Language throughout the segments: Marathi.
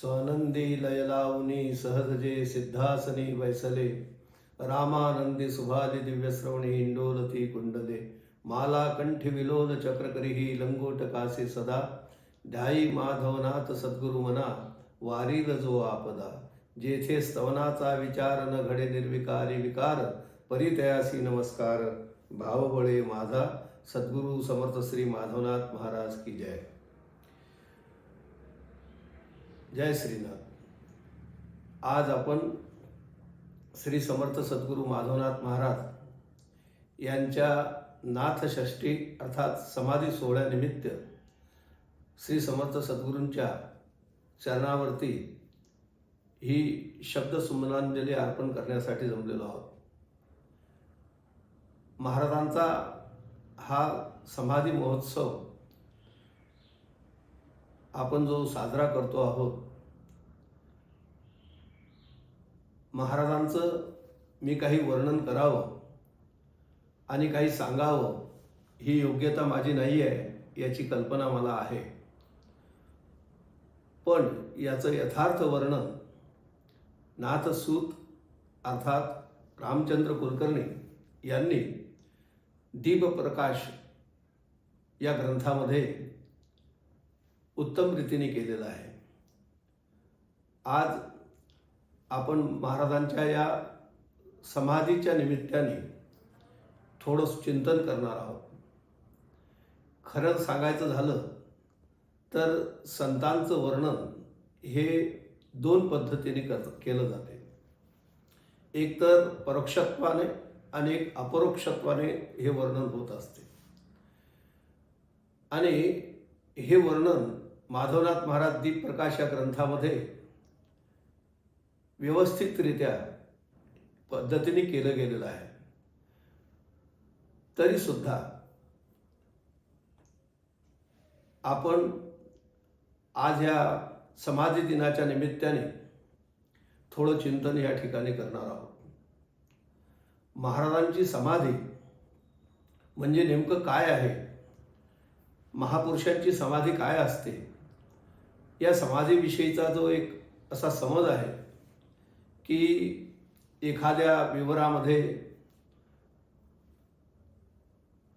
स्वानंदी लय लावणी सहज जे सिद्धासनी वैसले रामानंदी सुभाली दिव्यश्रवणी इंडोलती कुंडले माला कंठी विलोल चक्रकरीही लंगोट कासे सदा ध्यायी माधवनाथ सद्गुरु मना वारील जो आपदा जेथे स्तवनाचा विचार न घडे निर्विकारी विकार परितयासी नमस्कार भावबळे माझा सद्गुरु समर्थ श्री माधवनाथ महाराज की जय. जय श्रीनाथ. आज आपण श्री समर्थ सद्गुरु माधवनाथ महाराज यांच्या नाथषष्ठी अर्थात समाधी सोहळ्यानिमित्त श्री समर्थ सद्गुरूंच्या चरणावरती ही शब्द सुमनांजली अर्पण करण्यासाठी जमलेलो आहोत. महाराजांचा हा समाधी महोत्सव आपण जो साजरा करतो आहोत, महाराजांचं मी काही वर्णन करावं आणि काही सांगावं ही योग्यता माझी नाही आहे याची कल्पना मला आहे. पण याचं यथार्थ वर्णन नाथसूत अर्थात रामचंद्र कुलकर्णी यांनी दीपप्रकाश या ग्रंथामध्ये उत्तम रीतीने केलेलं आहे. आज आपण महाराजांच्या या समाधीच्या निमित्ताने थोडं चिंतन करणार आहोत. खरं सांगायचं झालं तर संतांचं वर्णन हे दोन पद्धतीने केलं जाते. एक तर परोक्षत्वाने आणि एक अपरोक्षत्वाने हे वर्णन होत असते. आणि हे वर्णन माधवनाथ महाराज दीपप्रकाश या ग्रंथामध्ये व्यवस्थितरित्या पद्धतीने केलं गेलेलं आहे. तरी सुद्धा आपण आज या समाधी दिनाच्या निमित्ताने थोडं चिंतन या ठिकाणी करणार आहोत. महाराजांची समाधी म्हणजे नेमकं काय आहे, महापुरुषांची समाधी काय असते, या समाधीविषयीचा जो एक असा समज आहे की एखाद्या विवरामध्ये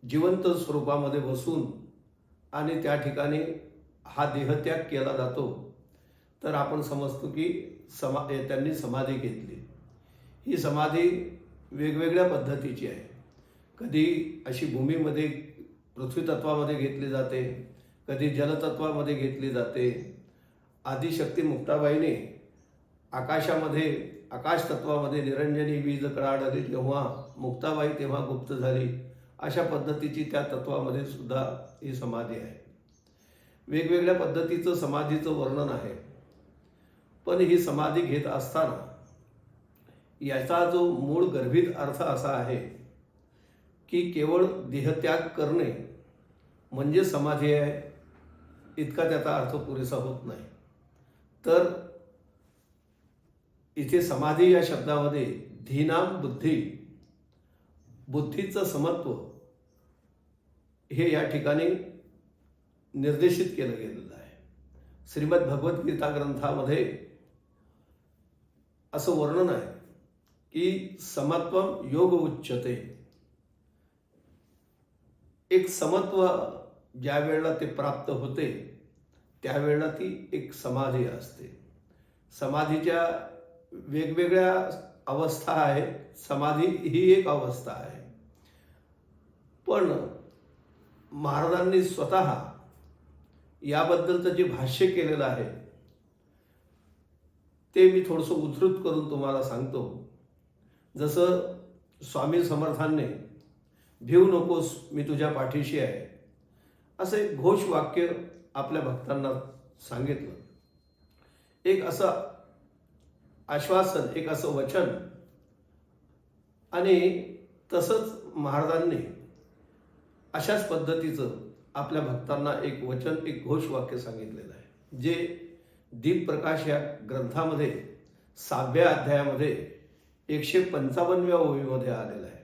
जिवंत स्वरूपामध्ये बसून आणि त्या ठिकाणी हा देहत्याग केला जातो तर आपण समजतो की त्यांनी समाधी घेतली. ही समाधी वेगवेगळ्या पद्धतीची आहे. कधी अशी भूमीमध्ये पृथ्वी तत्वामध्ये घेतली जाते, कधी जलतत्वामध्ये घेतली जाते. आदिशक्ती मुक्ताबाईने आकाशामध्ये आकाश तत्वामध्ये निरंजनी वीज कळाडली जेव्हा मुक्ताबाई तेव्हा गुप्त झाली, अशा पद्धतीची त्या तत्वामध्ये सुद्धा ही समाधी आहे. वेगवेगळ्या पद्धतीचं समाधीचं वर्णन आहे. पण ही समाधी घेत असताना याचा जो मूळ गर्भित अर्थ असा आहे की केवळ देहत्याग करणे म्हणजे समाधी आहे इतका त्याचा अर्थ पुरेसा होत नाही. तर इथे समाधी या शब्दामध्ये धीनाम बुद्धी, बुद्धीचं समत्व हे या ठिकाणी निर्देशित केलं गेलेलं आहे. श्रीमद भगवद्गीता ग्रंथामध्ये असं वर्णन आहे की समत्वम योग उच्यते. एक समत्व ज्या वेळेला ते प्राप्त होते त्यावेळेला ती एक समाधी असते. समाधीच्या वेगवेगळ्या अवस्था आहेत. समाधी ही एक अवस्था आहे. पण महाराजांनी स्वतः याबद्दलचं जे भाष्य केलेलं आहे ते मी थोडंसं उद्धृत करून तुम्हाला सांगतो. जसं स्वामी समर्थांनी भिवू नकोस मी तुझ्या पाठीशी आहे असं एक घोष वाक्य आपल्या भक्तांना सांगितलं. एक असं आश्वासन, एक असं वचन. आणि तसंच महाराजांनी अशाच पद्धतीचं आपल्या भक्तांना एक वचन, एक घोष वाक्य सांगितलेलं आहे, जे दीपप्रकाश या ग्रंथामध्ये 6व्या अध्यायामध्ये 155व्या ओळीमध्ये आलेलं आहे.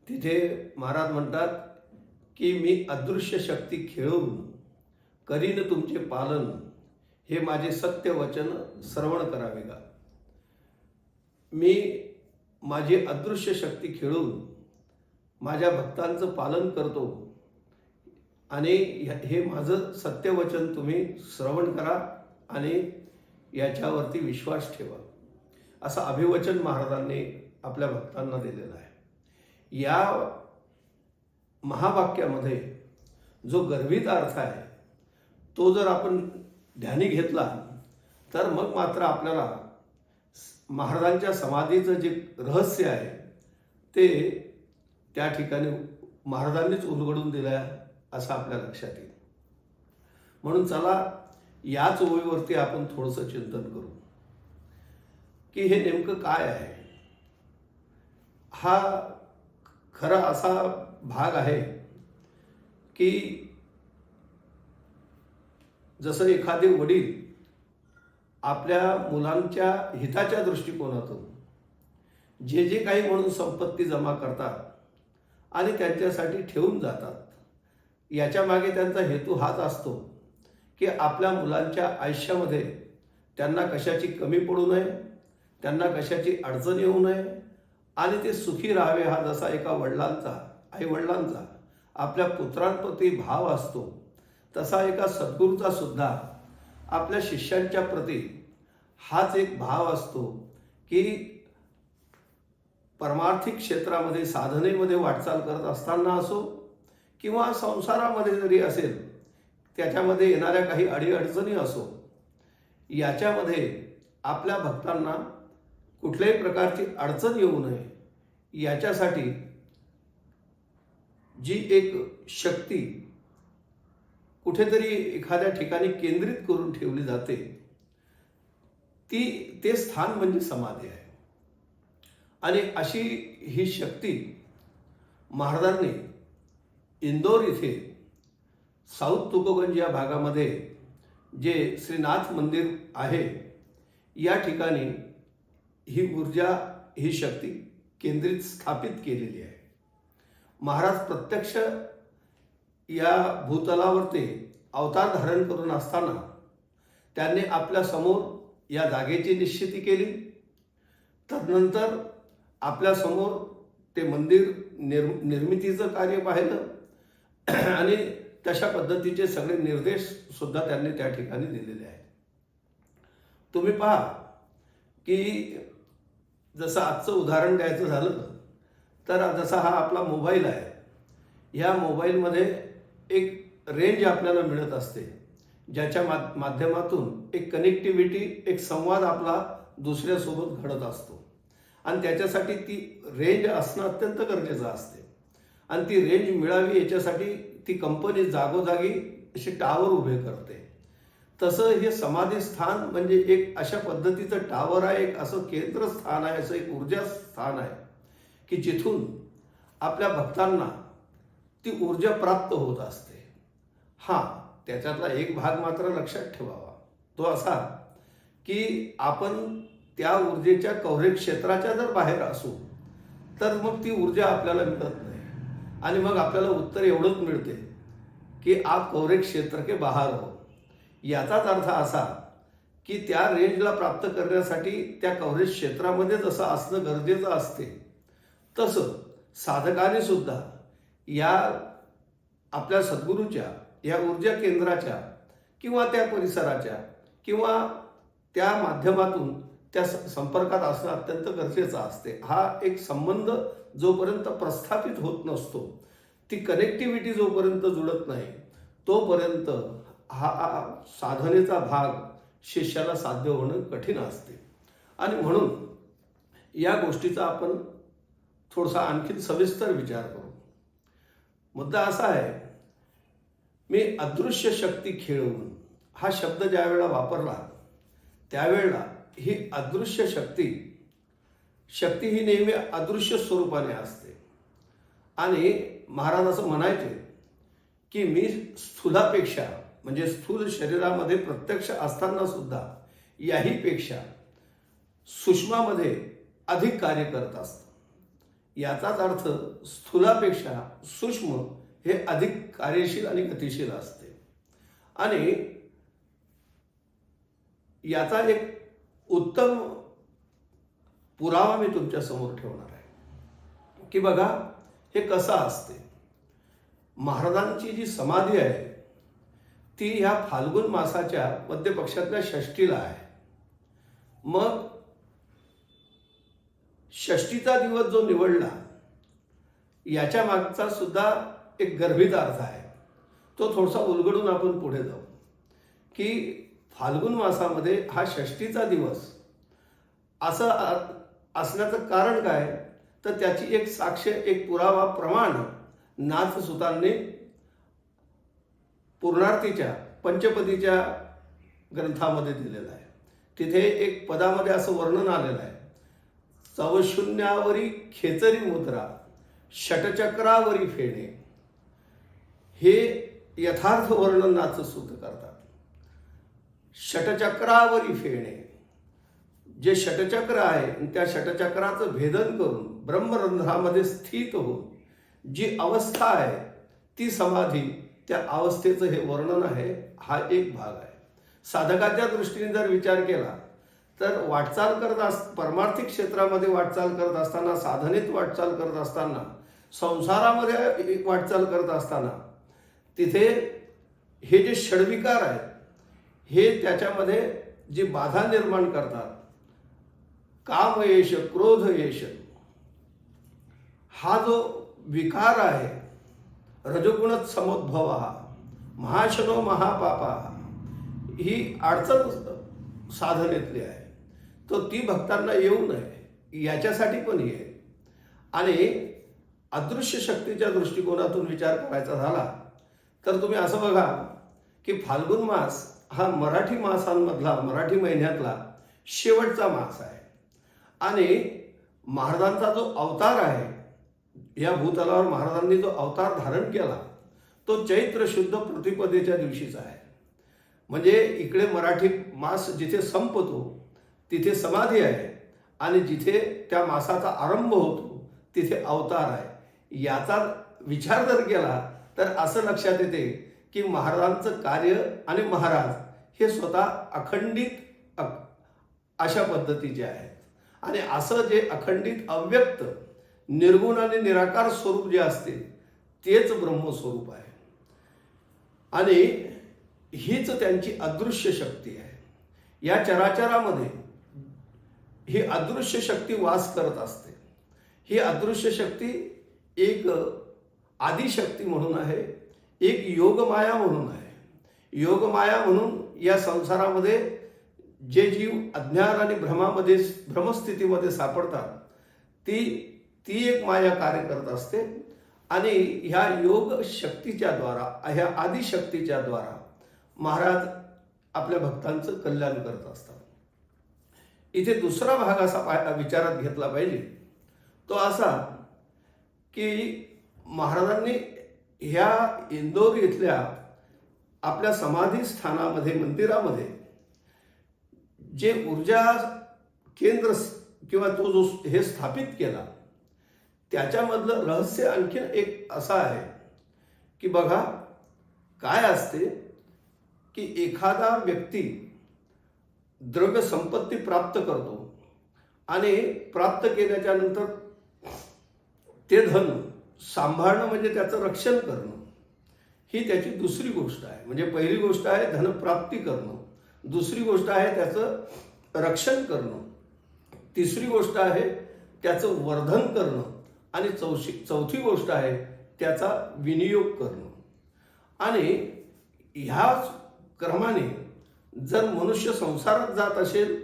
तिथे महाराज म्हणतात की मी अदृश्य शक्ती खेळून करीन तुमचे पालन, हे माझे सत्य वचन श्रवण करावे का. मी माझी अदृश्य शक्ती खेळून माझ्या भक्तांचं पालन करतो आणि हे माझं सत्यवचन तुम्ही श्रवण करा आणि याच्यावरती विश्वास ठेवा, असं अभिवचन महाराजांनी आपल्या भक्तांना दिलेलं आहे. या महावाक्यामध्ये जो गर्भित अर्थ आहे तो जर आपण ध्यानी घेतला तर मग मात्र आपल्याला महाराजांच्या समाधीचं जे रहस्य आहे ते त्या ठिकाणी महाराजांनीच उलगडून दिलं आहे असं आपल्या लक्षात येईल. म्हणून चला याच ओळीवरती आपण थोडंसं चिंतन करू की हे नेमकं काय आहे. हा खरा असा भाग आहे की जसं एखादे वडील आपल्या मुलांच्या हिताच्या दृष्टिकोनातून जे जे काही म्हणून संपत्ती जमा करतात आणि त्यांच्यासाठी ठेवून जातात, याच्या मागे त्यांचा हेतू हाच असतो की आपल्या मुलांच्या आयुष्यामध्ये त्यांना कशाची कमी पडू नये, त्यांना कशाची अडचण येऊ नये आणि ते सुखी राहावे. हा जसा एका वडिलांचा, आईवडिलांचा आपल्या पुत्रांप्रती भाव असतो तसा एका सद्गुरूचा सुद्धा आपल्या शिष्यांच्या प्रती हाच एक भाव असतो की परमार्थिक क्षेत्रामध्ये साधनेमध्ये वाटचाल करत असताना असो किंवा संसारामध्ये जरी असेल त्याच्यामध्ये येणाऱ्या काही अडीअडचणी असो, याच्यामध्ये आपल्या भक्तांना कुठल्याही प्रकारची अडचण येऊ नये याच्यासाठी जी एक शक्ती कुठेतरी एखाद्या ठिकाणी केंद्रित करून ठेवली जाते ते स्थान म्हणजे समाधी आहे. आणि अशी ही शक्ती महाराजांनी इंदोर इथे साऊथ तुकोगंज या भागामध्ये जे श्रीनाथ मंदिर आहे या ठिकाणी ही ऊर्जा, ही शक्ती केंद्रित स्थापित केलेली आहे. महाराज प्रत्यक्ष या भूतलावरती अवतार धारण करून असताना त्यांनी आपल्या समोर या जागेची निश्चिती केली. तदनंतर आपल्या समोर ते मंदिर निर्मितीचं कार्य पाहिलं आणि तशा पद्धतीचे सगळे निर्देश सुद्धा त्यांनी त्या ठिकाणी दिलेले आहेत. तुम्ही पहा की जसं आजचं उदाहरण द्यायचं झालं तर जसा हा आपला मोबाईल आहे, या मोबाईलमध्ये एक रेंज आपल्याला मिळत असते ज्याच्या माध्यमातून एक कनेक्टिव्हिटी, एक संवाद आपला दुसऱ्यासोबत घडत असतो आणि त्याच्यासाठी ती रेंज असणं अत्यंत गरजेचं असते. आणि ती रेंज मिळावी याच्यासाठी ती कंपनी जागोजागी असे टावर उभे करते. तसं हे समाधी स्थान म्हणजे एक अशा पद्धतीचं टावर आहे, एक असं केंद्रस्थान आहे, असं एक ऊर्जा स्थान आहे की जिथून आपल्या भक्तांना ती ऊर्जा प्राप्त होत असते. त्याच्यातला एक भाग मात्र लक्षात ठेवावा, तो असा की आपण त्या ऊर्जेच्या कव्हरेज क्षेत्राच्या जर बाहेर असू तर मग ती ऊर्जा आपल्याला मिळत नाही आणि मग आपल्याला उत्तर एवढंच मिळते की आप कव्हरेज क्षेत्र के बाहेर हो. याचाच अर्थ असा की त्या रेंजला प्राप्त करण्यासाठी त्या कव्हरेज क्षेत्रामध्ये जसं असणं गरजेचं असते तसं साधकाने सुद्धा या आपल्या सद्गुरूच्या या ऊर्जा केंद्राच्या किंवा त्या परिसराच्या किंवा त्या माध्यमातून त्या संपर्कात असणं अत्यंत गरजेचं असते. हा एक संबंध जोपर्यंत प्रस्थापित होत नसतो, ती कनेक्टिव्हिटी जोपर्यंत जुळत नाही तोपर्यंत हा साधनेचा भाग शिष्याला साध्य होणं कठीण असते. आणि म्हणून या गोष्टीचा आपण थोडासा आणखी सविस्तर विचार करू. मुद्दा असा आहे, मी अदृश्य शक्ती खेळवून हा शब्द ज्या वेळेला वापरला त्यावेळेला ही अदृश्य शक्ती ही नेहमी अदृश्य स्वरूपाने असते. आणि महाराज असं म्हणायचे की मी स्थूलापेक्षा म्हणजे स्थूल शरीरामध्ये प्रत्यक्ष असताना सुद्धा याहीपेक्षा सूक्ष्मामध्ये अधिक कार्य करत असतं. याचाच अर्थ स्थूलापेक्षा सूक्ष्म हे अधिक कार्यशील आणि गतिशील असते. आणि याचा एक उत्तम पुरावा मी तुमच्या समोर ठेवणार आहे की बघा हे कसं असते. महाराजांची जी समाधी आहे ती ह्या फाल्गुन मासाच्या मध्य पक्षातल्या षष्टीला आहे. मग षष्टीचा दिवस जो निवडला याच्या मागचा सुद्धा एक गर्भित अर्थ आहे. तो थोडासा उलगडून आपण पुढे जाऊ की फाल्गुन मासामध्ये हा षष्टीचा दिवस असं असण्याचं कारण काय, तर त्याची एक साक्ष, एक पुरावा, प्रमाण नाथसुतांनी पूर्णार्तीच्या पंचपदीच्या ग्रंथामध्ये दिलेलं आहे. तिथे एक पदामध्ये असं वर्णन आलेलं आहे, चवशून्यावरी खेचरी मुद्रा षटचक्रावरी फेणे. हे यथार्थ वर्णन नाथसूत करतात. षटचक्रावरी फेणे, जे षटचक्र आहे त्या षटचक्राचं भेदन करून ब्रह्मरंध्रामध्ये स्थित होऊन जी अवस्था आहे ती समाधी, त्या अवस्थेचं हे वर्णन आहे. हा एक भाग आहे. साधकाच्या दृष्टीने जर विचार केला तर वाटचाल करत परमार्थिक क्षेत्रामध्ये वाटचाल करत असताना, साधनेत वाटचाल करत असताना, संसारामध्ये वाटचाल करत असताना तिथे हे जे षड्विकार आहेत हे त्याच्यामध्ये जी बाधा निर्माण करतात, काम येश, क्रोध येश, हा जो विकार आहे, रजोगुण समुद्भव, महाशनो महापापा, ही अडचण साधनेतली आहे. तो ती भक्तांना येऊ नये याच्यासाठी पण येईल. आणि अदृश्य शक्तीच्या दृष्टिकोनातून विचार करायचा झाला तर तुम्ही असं बघा की फाल्गुन मास हा मराठी मासांमधला, मराठी महिन्यातला शेवटचा मास आहे. आणि महाराजांचा जो अवतार आहे, या भूतलावर महाराजांनी जो अवतार धारण केला तो चैत्र शुद्ध प्रतिपदेच्या दिवशीचा आहे. म्हणजे इकडे मराठी मास जिथे संपतो तिथे समाधी आहे आणि जिथे त्या मासाचा आरंभ होतो तिथे अवतार आहे. याचा विचार जर केला तर असं लक्षात येते की महाराजांचं कार्य आणि महाराज हे स्वतः अखंडित अशा पद्धतीचे आहेत. आणि असं जे अखंडित, अव्यक्त, निर्गुण आणि निराकार स्वरूप जे असते तेच ब्रह्मस्वरूप आहे. आणि हीच त्यांची अदृश्य शक्ती आहे. या चराचरामध्ये ही अदृश्य शक्ती वास करत असते. ही अदृश्य शक्ती एक आदिशक्ती म्हणून आहे, एक योगमाया म्हणून आहे. योगमाया म्हणून या संसारामध्ये जे जीव अज्ञान आणि भ्रमस्थितीमध्ये सापडतात ती एक माया कार्य करत असते. आणि ह्या योग शक्तीच्या द्वारा, ह्या आदिशक्तीच्या द्वारा महाराज आपल्या भक्तांचं कल्याण करत असतात. इथे दुसरा भाग असा विचारात घेतला पाहिजे, तो असा की महाराजांनी ह्या इंदोर इथल्या आपल्या समाधी स्थानामध्ये, मंदिरामध्ये जे ऊर्जा केंद्र किंवा तो जो हे स्थापित केला त्याच्यामधलं रहस्य आणखीन एक असं आहे की बघा काय असते की एखादा व्यक्ती द्रव्य संपत्ती प्राप्त करतो आणि प्राप्त केल्याच्या नंतर ते धन सांभाळणं म्हणजे त्याचं रक्षण करणं ही त्याची दुसरी गोष्ट आहे. म्हणजे पहिली गोष्ट आहे धनप्राप्ती करणं, दुसरी गोष्ट आहे त्याचं रक्षण करणं, तिसरी गोष्ट आहे त्याचं वर्धन करणं आणि चौथी गोष्ट आहे त्याचा विनियोग करणं. आणि ह्याच क्रमाने जर मनुष्य संसारात जात असेल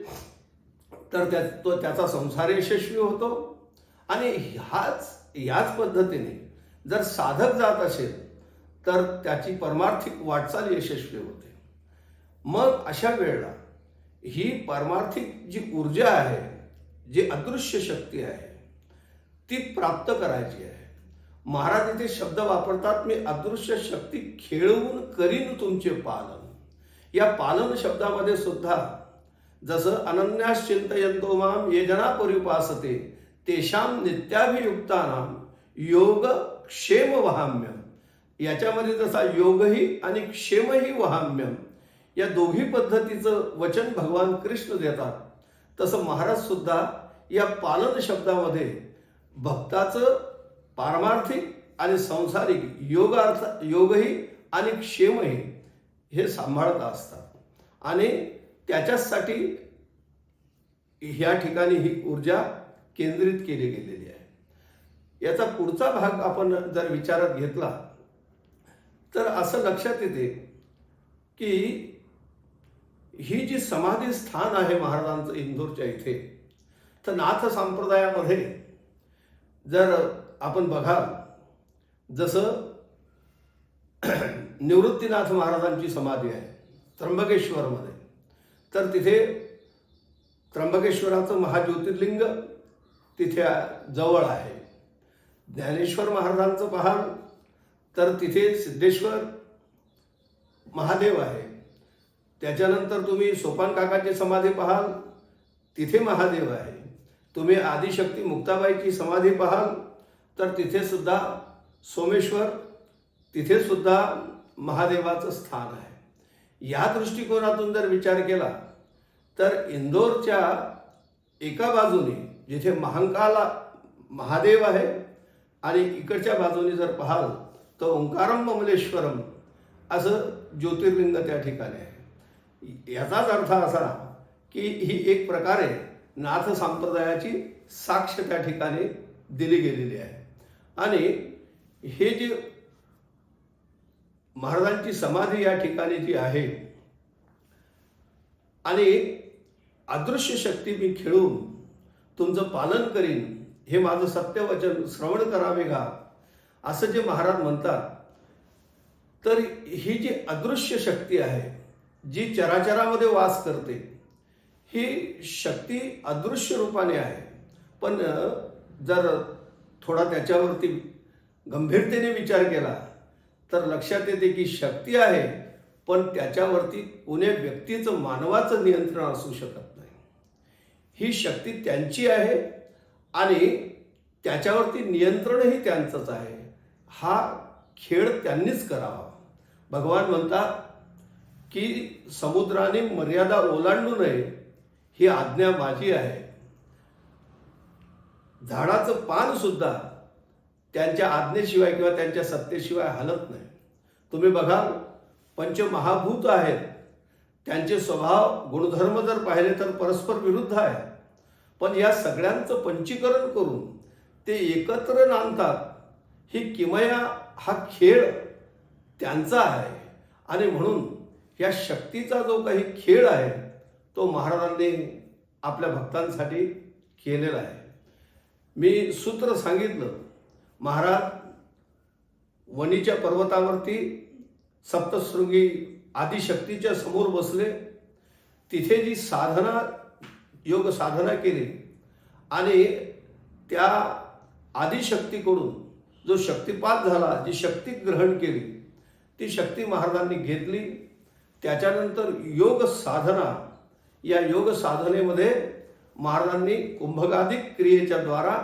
तर त्याचा संसार यशस्वी होतो. आणि ह्याच पद्धतीने जर साधक जात असेल तर त्याची परमार्थिक वाटचाल यशस्वी होते. मग अशा वेळेला ही परमार्थिक जी ऊर्जा आहे, जी अदृश्य शक्ती आहे, ती प्राप्त करायची आहे. महाराज इथे शब्द वापरतात, मी अदृश्य शक्ती खेळवून करीन तुमचे पालन. या पालन शब्दामध्ये सुद्धा जसं अनन्यास चिंतयन्तो माम ये जना परिपासते तेषां नित्याभियुक्तानां योग क्षेम वहाम्यम, याच्यामध्ये जसा योगही आणि क्षेमही वहाम्यम या दोघी पद्धतीचं वचन भगवान कृष्ण देतात, तसं महाराज सुद्धा या पालन शब्दामध्ये भक्ताचं पारमार्थिक आणि सांसारिक योगही आणि क्षेमही हे सांभाळत असतात आणि त्याच्यासाठी ह्या ठिकाणी ही ऊर्जा केंद्रित केली गेलेली आहे। याचा पुढचा भाग आपण जर विचारात घेतला तर असं लक्षात येते की ही जी समाधी स्थान आहे महाराजांचं इंदोरच्या इथे, तर नाथ संप्रदायामध्ये जर आपण बघाल, जसं निवृत्तीनाथ महाराजांची समाधी आहे त्र्यंबकेश्वरमध्ये, तर तिथे त्र्यंबकेश्वराचं महाज्योतिर्लिंग तिथे जवळ आहे। ज्ञानेश्वर महाराजांचं पाहाल तर तिथे सिद्धेश्वर महादेव आहे। त्याच्यानंतर तुम्ही सोपान काकाची समाधी पाहाल, तिथे महादेव आहे। तुम्ही आदिशक्ती मुक्ताबाईची समाधी पाहाल तर तिथे सुद्धा सोमेश्वर, तिथे सुद्धा महादेवाचं स्थान आहे। या दृष्टिकोनातून जर विचार केला तर इंदोरच्या एका बाजूने जिथे महांकाला महादेव आहे आणि इकडच्या बाजूने जर पाहाल तर ओंकारम ममलेश्वरम असं ज्योतिर्लिंग त्या ठिकाणी आहे। याचाच अर्थ असा की ही एक प्रकारे नाथ संप्रदायाची साक्ष त्या ठिकाणी दिली गेलेली आहे। आणि हे जे महाराजांची समाधी या ठिकाणी जी आहे आणि अदृश्य शक्ती मी खेळून तुमचं पालन करीन, हे माझं सत्यवचन श्रवण करावे का, असं जे महाराज म्हणतात, तर ही जी अदृश्य शक्ती आहे जी चराचरामध्ये वास करते, ही शक्ती अदृश्य रूपाने आहे। पण जर थोडा त्याच्यावरती गंभीरतेने विचार केला तर लक्षात येते की शक्ती आहे, पण त्याच्यावरती कोणी व्यक्तीचं मानवाचं नियंत्रण असू शकत नाही। ही शक्ती त्यांची आहे आणि त्याच्यावरती नियंत्रणही त्यांचंच आहे। हा खेळ त्यांनीच करावा। भगवान म्हणतात की समुद्राने मर्यादा ओलांडू नये, ही आज्ञा माझी आहे। झाडाचं पान सुद्धा त्यांच्या आज्ञेशिवाय किंवा त्यांच्या सत्तेशिवाय हलत नाही। तुम्ही बघाल पंचमहाभूत आहेत, त्यांचे स्वभाव गुणधर्म जर पाहिले तर परस्पर विरुद्ध आहे, पण या सगळ्यांचं पंचीकरण करून ते एकत्र नांदतात। ही किमया हा खेळ त्यांचा आहे आणि म्हणून या शक्तीचा जो काही खेळ आहे तो महाराजांनी आपल्या भक्तांसाठी केलेला आहे। मी सूत्र सांगितलं, महाराज वणीच्या पर्वतावरती सप्तशृंगी आदिशक्तीच्या समोर बसले, तिथे जी साधना योग साधना केली आणि त्या आदिशक्तीकडून जो शक्तिपात झाला, जी शक्ती ग्रहण केली, ती शक्ती महाराजांनी घेतली। त्याच्यानंतर योग साधना, या योग साधनेमध्ये महाराजांनी कुंभगादिक क्रियेच्या द्वारा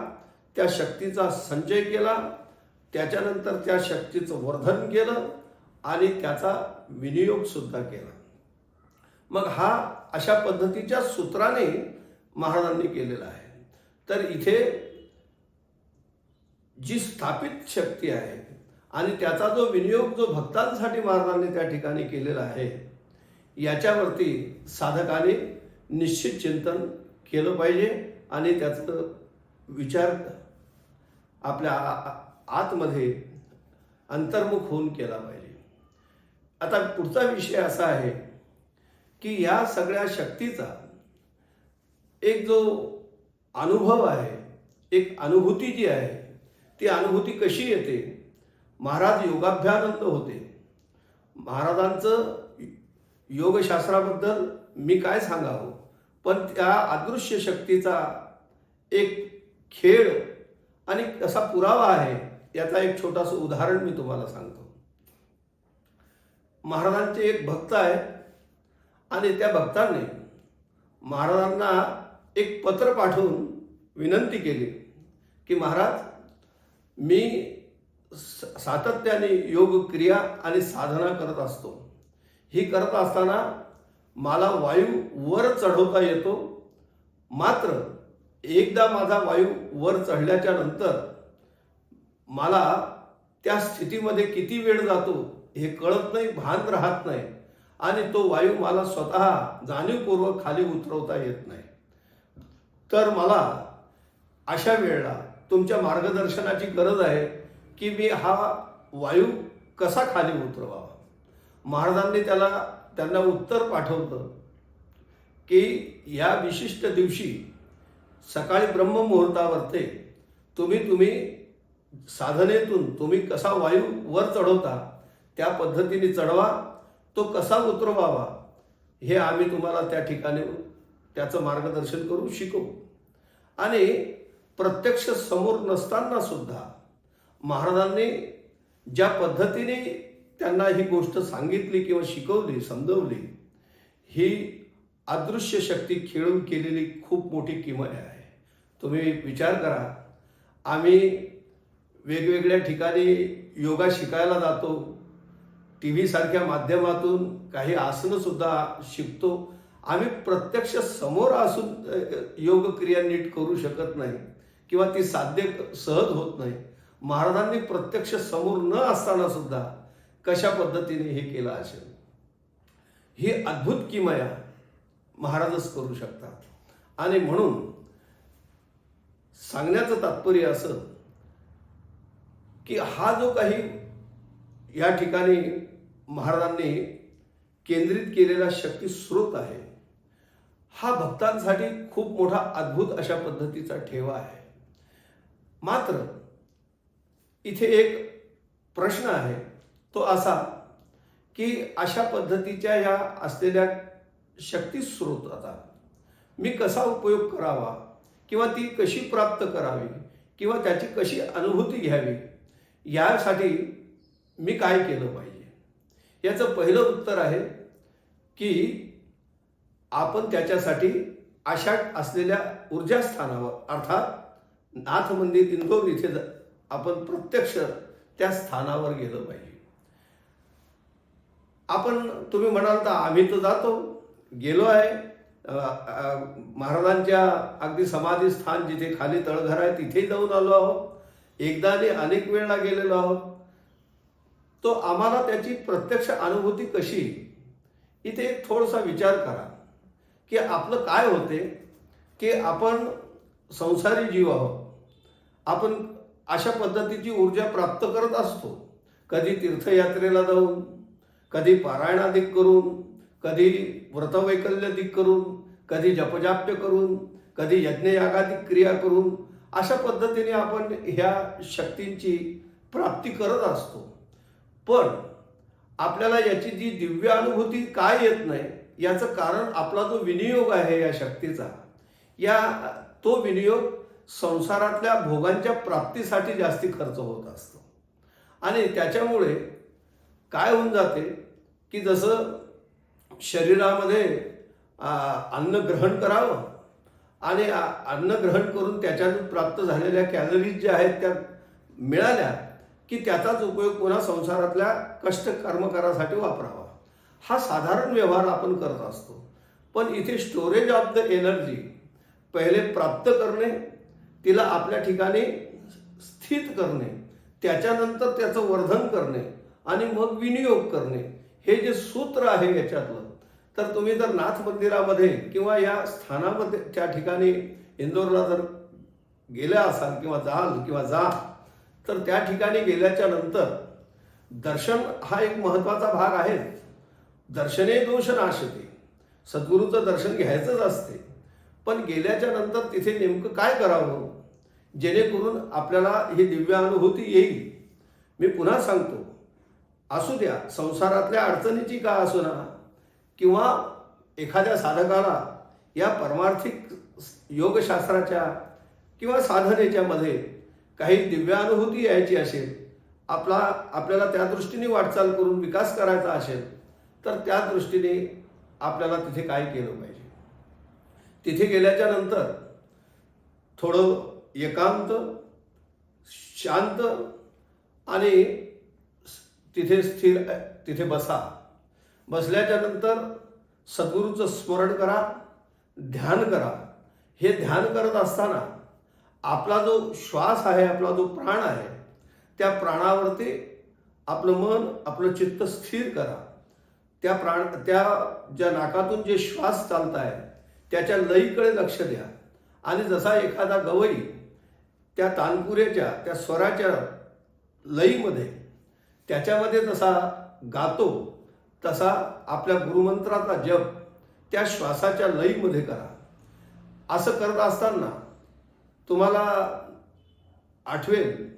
त्या शक्तीचा संचय केला, त्याच्यानंतर त्या शक्तीचं वर्धन केलं आणि त्याचा विनियोग सुद्धा केला। मग हा अशा पद्धतीच्या सूत्राने महाराजांनी केलेला आहे। तर इथे जी स्थापित शक्ती आहे आणि त्याचा जो विनियोग जो भक्तांसाठी महाराजांनी त्या ठिकाणी केलेला आहे, याच्यावरती साधकाने निश्चित चिंतन केलं पाहिजे आणि त्याचं विचार आपल्या आतमध्ये अंतर्मुख होऊन केला पाहिजे। आता पुढचा विषय असा आहे की या सगळ्या शक्तीचा एक जो अनुभव आहे, एक अनुभूती जी आहे, ती अनुभूती कशी येते? महाराज योगाभ्यानंद होते। महाराजांचं योगशास्त्राबद्दल मी काय सांगावं, पण त्या अदृश्य शक्तीचा एक खेळ आणि कसा पुरावा आहे याचा एक छोटासा उदाहरण मी तुम्हाला सांगतो। महाराजांचे एक भक्त आहे आणि त्या भक्ताने महाराजांना एक पत्र पाठवून विनंती केली की महाराज, मी सातत्याने योग क्रिया आणि साधना करत असतो, ही करत असताना मला वायू वर चढवता येतो, मात्र एकदा माझा वायू वर चढल्याच्या नंतर मला त्या स्थितीमध्ये किती वेळ जातो हे कळत नाही, भान राहत नाही आणि तो वायू मला स्वतः जाणीवपूर्वक खाली उतरवता येत नाही. तर मला अशा वेळेला तुमच्या मार्गदर्शनाची गरज आहे की मी हा वायू कसा खाली उतरवावा. महाराजांनी त्यांना उत्तर पाठवलं की या विशिष्ट दिवशी सकाळी ब्रह्ममुहूर्तावरती तुम्ही साधनेतून तुम्ही कसा वायू वर चढवता त्या पद्धतीने चढवा, तो कसा उतरवावा हे आम्ही तुम्हाला त्या ठिकाणी त्याचं मार्गदर्शन करू शिकवू. आणि प्रत्यक्ष समोर नसताना सुद्धा महाराजांनी ज्या पद्धतीने त्यांना ही गोष्ट सांगितली किंवा शिकवली, समजवली, ही अदृश्य शक्ती खेळून केलेली खूप मोठी किमया आहे. तुम्ही विचार करा, आम्ही वेगवेगळ्या ठिकाणी योगा शिकायला जातो, टी व्ही सारख्या माध्यमातून काही आसनं सुद्धा शिकतो. आम्ही प्रत्यक्ष समोर असून योग क्रिया नीट करू शकत नाही किंवा ती साध्य सहज होत नाही. महाराजांनी प्रत्यक्ष समोर न असताना सुद्धा कशा पद्धतीने हे केलं असेल, ही अद्भुत किमया महाराजच करू शकतात. आणि म्हणून सांगण्याचं तात्पर्य असं की हा जो काही या ठिकाणी महाराजांनी केंद्रित केलेला शक्ती स्रोत आहे, हा भक्तांसाठी खूप मोठा अद्भुत अशा पद्धतीचा ठेवा आहे. मात्र इथे एक प्रश्न आहे, तो असा की अशा पद्धतीच्या या असलेल्या शक्ती स्रोताचा मी कसा उपयोग करावा किंवा ती कशी प्राप्त करावी किंवा त्याची कशी अनुभूती घ्यावी, यासाठी मी काय केलं पाहिजे. याचं पहिलं उत्तर आहे की आपण त्याच्यासाठी अशा असलेल्या ऊर्जास्थानावर अर्थात नाथ मंदिर इंदोर इथे आपण प्रत्यक्ष त्या स्थानावर गेलं पाहिजे. तुम्ही म्हणाल तर आम्ही तर गेलो आहे महाराजांच्या अगदी समाधी स्थान जिथे खाली तळघर आहे तिथे जाऊन आलो आहोत, एकदा आणि अनेक वेळा गेलेलो आहोत. तो आम्हाला त्याची प्रत्यक्ष अनुभूती कशी, इथे थोडासा विचार करा की आपलं काय होते की आपण संसारी जीव आहोत. आपण अशा पद्धतीची ऊर्जा प्राप्त करत असतो, कधी तीर्थयात्रेला जाऊन, कधी पारायणादिक करून, कधी व्रतवैकल्यदिक करून, कधी जपजाप्य करून, कधी यज्ञयागादिक क्रिया करून, अशा पद्धतीने आपण ह्या शक्तींची प्राप्ती करत असतो. पण आपल्याला याची जी दिव्य अनुभूती काय येत नाही, याचं कारण आपला जो विनियोग आहे या शक्तीचा, तो विनियोग संसारातल्या भोगांच्या प्राप्तीसाठी जास्ती खर्च होत असतो. आणि त्याच्यामुळे काय होऊन जाते की जसं शरीरामध्ये अन्न ग्रहण करावं आणि अन्न ग्रहण करून त्याच्यातून प्राप्त झालेल्या कॅलरीज ज्या आहेत त्या मिळाल्या की त्याचाच उपयोग पुन्हा संसारातल्या कष्ट कर्मकारासाठी वापरावा, हा साधारण व्यवहार आपण करत असतो. पण इथे स्टोरेज ऑफ द एनर्जी पहिले प्राप्त करणे, तिला आपल्या ठिकाणी स्थित करणे, त्याच्यानंतर त्याचं वर्धन करणे आणि मग विनियोग करणे, हे जे सूत्र आहे याच्यातलं. तर तुम्ही जर नाथ मंदिरामध्ये किंवा या स्थानामध्ये त्या ठिकाणी इंदोरला जर गेल्या असाल किंवा जा तर त्या ठिकाणी गेल्याच्या नंतर दर्शन हा एक महत्त्वाचा भाग आहे. दर्शने दोष नाशते, सद्गुरूचं दर्शन घ्यायचंच असते. पण गेल्याच्या नंतर तिथे नेमकं काय करावं जेणेकरून आपल्याला ही दिव्य अनुभूती येईल. मी पुन्हा सांगतो, असू द्या संसारातल्या अडचणीची का असो ना, किंवा एखाद्या साधकाला या परमार्थिक योगशास्त्राच्या किंवा साधनेच्या मध्ये काही दिव्य अनुभूती यायची असेल, आपल्याला त्या दृष्टीने वाटचाल करून विकास करायचा असेल, तर त्या दृष्टीने आपल्याला तिथे काय केलं पाहिजे. तिथे गेल्याच्या नंतर थोडं एकांत, शांत आणि तिथे बसा बसल्याच्या नंतर सद्गुरूचं स्मरण करा, ध्यान करा. हे ध्यान करत असताना आपला जो श्वास आहे, आपला जो प्राण आहे, त्या प्राणावरती आपलं मन, आपलं चित्त स्थिर करा. त्या ज्या नाकातून जे श्वास चालत आहे त्याच्या लयीकडे लक्ष द्या. आणि जसा एखादा गवई त्या तानपुऱ्याच्या, त्या स्वराच्या लयीमध्ये, त्याच्यामध्ये जसा गातो, तसा आपल्या गुरुमंत्राचा जप त्या श्वासाच्या लयीमध्ये करा. असं करत असताना तुम्हाला आठवेल,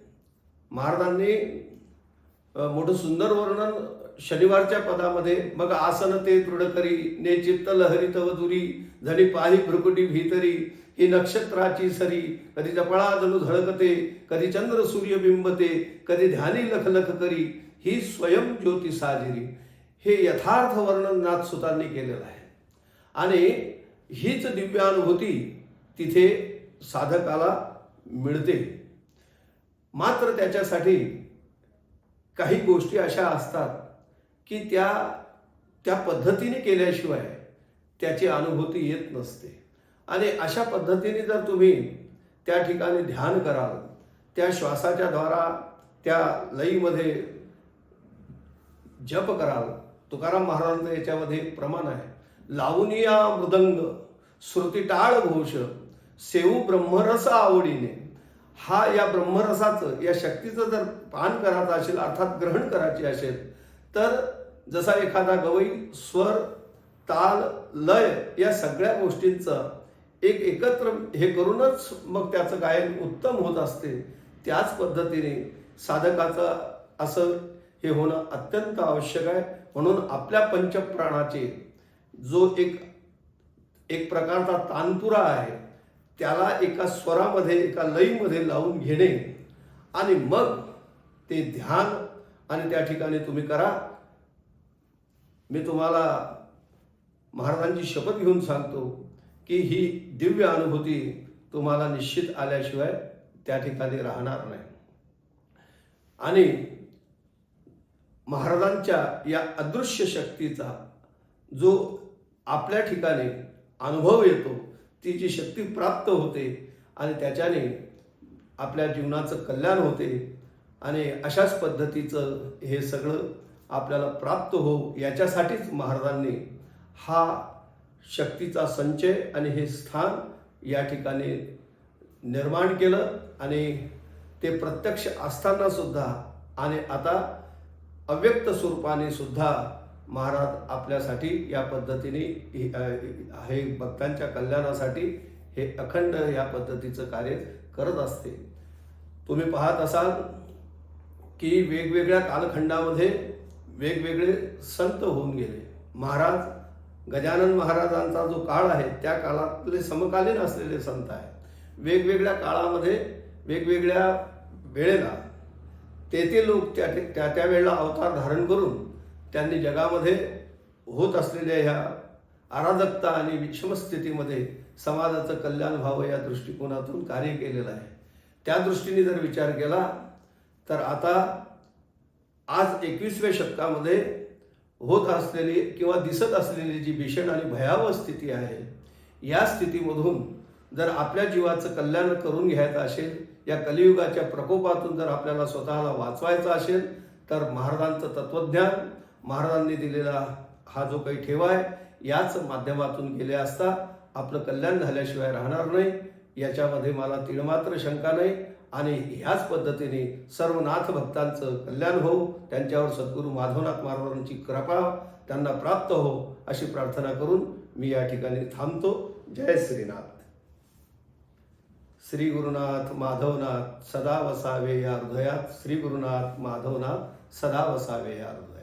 महाराजांनी मोठं सुंदर वर्णन शनिवारच्या पदामध्ये, मग आसन ते दृढ करी, ने चित्त लहरी तव दुरी, झडी पाही भ्रुकुटी भीतरी, ही नक्षत्राची सरी, कधी जपळा जणू झळकते, कधी चंद्र सूर्य बिंबते, कधी ध्यानी लख लख करी, ही स्वयं ज्योती साजिरी. हे यथार्थ वर्णन नाथसुतांनी केलेलं आहे. आणि हीच दिव्य अनुभूती तिथे साधकाला मिळते. मात्र त्याच्यासाठी काही गोष्टी अशा असतात की त्या पद्धतीने केल्याशिवाय त्याची अनुभूती येत नसते. आणि अशा पद्धतीने जर तुम्ही त्या ठिकाणी ध्यान कराल, त्या श्वासाच्या द्वारा त्या लयीमध्ये जप कराल, तुकाराम महाराजांचं याच्यामध्ये प्रमाण आहे, लावूनिया मृदंग श्रुती टाळ घोष, सेवू ब्रह्मरस आवडीने. हा या ब्रह्मरसाचं, या शक्तीचं जर पान करायचं असेल, अर्थात ग्रहण करायची असेल, तर जसा एखादा गवई स्वर, ताल, लय या सगळ्या गोष्टींचं एकत्र हे करूनच मग त्याचं गायन उत्तम होत असते. त्याच पद्धतीने साधकाचं असं हे होणं अत्यंत आवश्यक आहे. म्हणून आपल्या पंचप्राणाचे जो एक प्रकारचा तानपुरा आहे, त्याला एका स्वरामध्ये, एका लयीमध्ये लावून घेणे आणि मग ते ध्यान आणि त्या ठिकाणी तुम्ही करा. मी तुम्हाला महाराजांची शपथ घेऊन सांगतो की ही दिव्य अनुभूती तुम्हाला निश्चित आल्याशिवाय त्या ठिकाणी राहणार नाही. आणि महाराजांच्या या अदृश्य शक्तीचा जो आपल्या ठिकाणी अनुभव येतो, ती जी शक्ती प्राप्त होते आणि त्याच्याने आपल्या जीवनाचं कल्याण होते. आणि अशाच पद्धतीचं हे सगळं आपल्याला प्राप्त हो, याच्यासाठीच महाराजांनी हा शक्तीचा संचय आणि हे स्थान या ठिकाणी निर्माण केलं. आणि ते प्रत्यक्ष असताना सुद्धा आणि आता अव्यक्त स्वरूपाने सुद्धा महाराज आपल्यासाठी या पद्धतीने हे भक्तांच्या कल्याणासाठी हे अखंड या पद्धतीचं कार्य करत असते. तुम्ही पाहत असाल की वेगवेगळ्या कालखंडामध्ये वेगवेगळे संत होऊन गेले. महाराज गजानन महाराजांचा जो काळ आहे, त्या काळातले समकालीन असलेले संत आहेत. वेगवेगळ्या काळामध्ये वेगवेगळ्या वेळेला ते लोक त्या वेळेला अवतार धारण करून त्यांनी जगामध्ये होत असलेल्या ह्या अराजकता आणि विषमस्थितीमध्ये समाजाचं कल्याण व्हावं या दृष्टिकोनातून कार्य केलेलं आहे. त्या दृष्टीने जर विचार केला तर आता आज 21व्या शतकामध्ये होत असलेली किंवा दिसत असलेली जी भीषण आणि भयावह स्थिती आहे, या स्थितीमधून जर आपल्या जीवाचं कल्याण करून घ्यायचं असेल, या कलियुगाच्या प्रकोपातून जर आपल्याला स्वतःला वाचवायचं असेल, तर महाराजांचं तत्वज्ञान, महाराजांनी दिलेला हा जो काही ठेवा आहे, याच माध्यमातून गेले असता आपलं कल्याण झाल्याशिवाय राहणार नाही, याच्यामध्ये मला तीळमात्र शंका नाही. आणि ह्याच पद्धतीने सर्व नाथ भक्तांचं कल्याण हो, त्यांच्यावर सद्गुरू माधवनाथ महाराजांची कृपा त्यांना प्राप्त हो, अशी प्रार्थना करून मी या ठिकाणी थांबतो. जय श्रीनाथ. श्री गुरुनाथ माधवनाथ सदा वसावे या हृदयात. श्री गुरुनाथ माधवनाथ सदा वसावे या हृदयात.